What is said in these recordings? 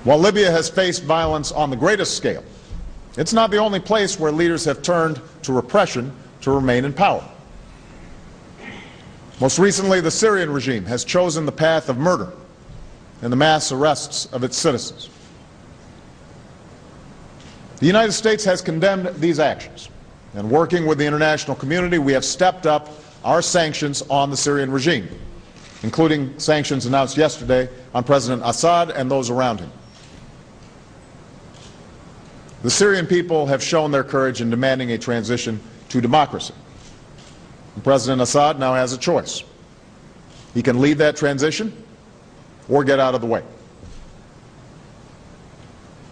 While Libya has faced violence on the greatest scale, it's not the only place where leaders have turned to repression to remain in power. Most recently, the Syrian regime has chosen the path of murder and the mass arrests of its citizens. The United States has condemned these actions, and working with the international community, we have stepped up our sanctions on the Syrian regime, including sanctions announced yesterday on President Assad and those around him. The Syrian people have shown their courage in demanding a transition to democracy. And President Assad now has a choice. He can lead that transition or get out of the way.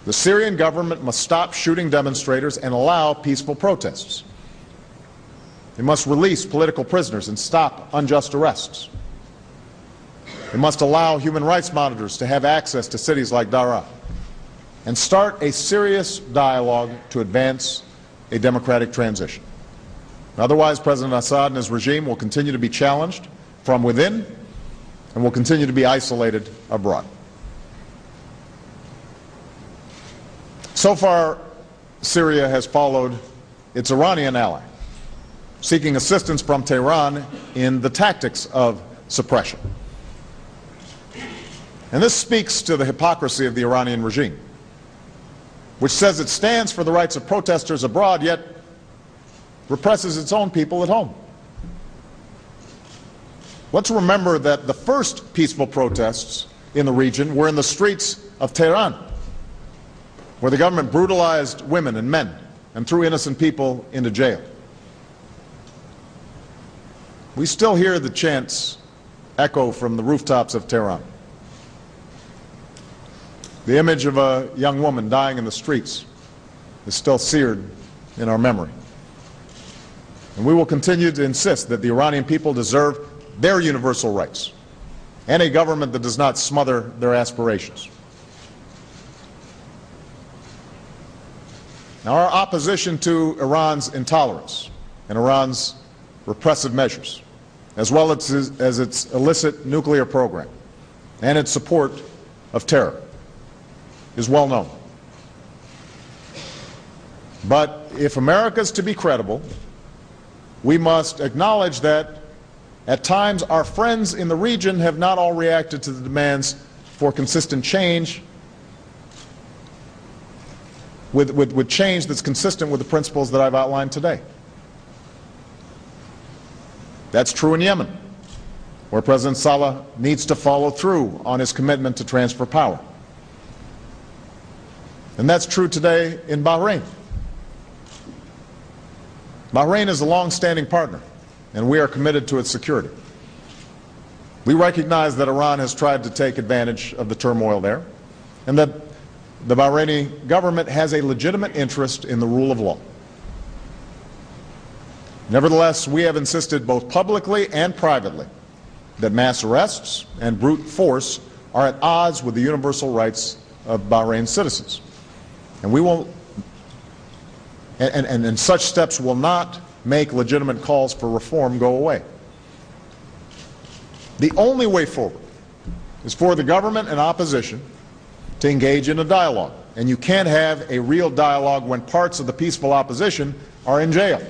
The Syrian government must stop shooting demonstrators and allow peaceful protests. They must release political prisoners and stop unjust arrests. They must allow human rights monitors to have access to cities like Daraa and start a serious dialogue to advance a democratic transition. Otherwise, President Assad and his regime will continue to be challenged from within and will continue to be isolated abroad. So far, Syria has followed its Iranian ally, seeking assistance from Tehran in the tactics of suppression. And this speaks to the hypocrisy of the Iranian regime, which says it stands for the rights of protesters abroad, yet represses its own people at home. Let's remember that the first peaceful protests in the region were in the streets of Tehran, where the government brutalized women and men and threw innocent people into jail. We still hear the chants echo from the rooftops of Tehran. The image of a young woman dying in the streets is still seared in our memory. And we will continue to insist that the Iranian people deserve their universal rights and a government that does not smother their aspirations. Now, our opposition to Iran's intolerance and Iran's repressive measures, as well as its illicit nuclear program and its support of terror, is well known. But if America is to be credible, we must acknowledge that at times our friends in the region have not all reacted to the demands for consistent change with change that's consistent with the principles that I've outlined today. That's true in Yemen, where President Saleh needs to follow through on his commitment to transfer power. And that's true today in Bahrain. Bahrain is a long-standing partner, and we are committed to its security. We recognize that Iran has tried to take advantage of the turmoil there, and that the Bahraini government has a legitimate interest in the rule of law. Nevertheless, we have insisted both publicly and privately that mass arrests and brute force are at odds with the universal rights of Bahrain's citizens. And we will, and such steps will not make legitimate calls for reform go away. The only way forward is for the government and opposition to engage in a dialogue. And you can't have a real dialogue when parts of the peaceful opposition are in jail.